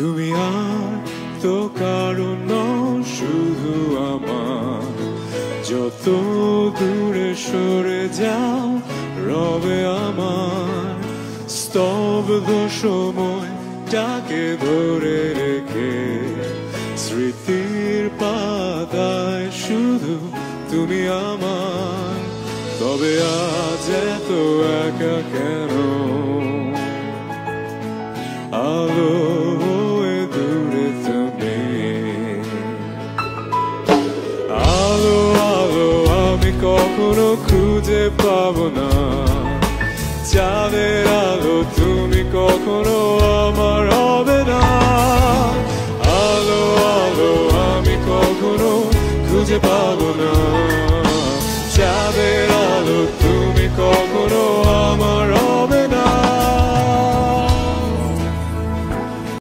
তুমি আর তো কারণ শুধু আমার যত দূরে সরে যাও রবে আমার স্তব্ধ সময়টাকে ধরে রেখে স্মৃতির পাতায় শুধু তুমি আমার তবে আজ এত একা কেন আলো হয়ে দূরে তুমি আলো আলো আমি কখনো খুঁজে পাবো না চাঁদের আলো তুমি কখনো আমার হবে না আলো আলো আমি কখনো খুঁজে পাবো না চাঁদের আলো তুমি কখনো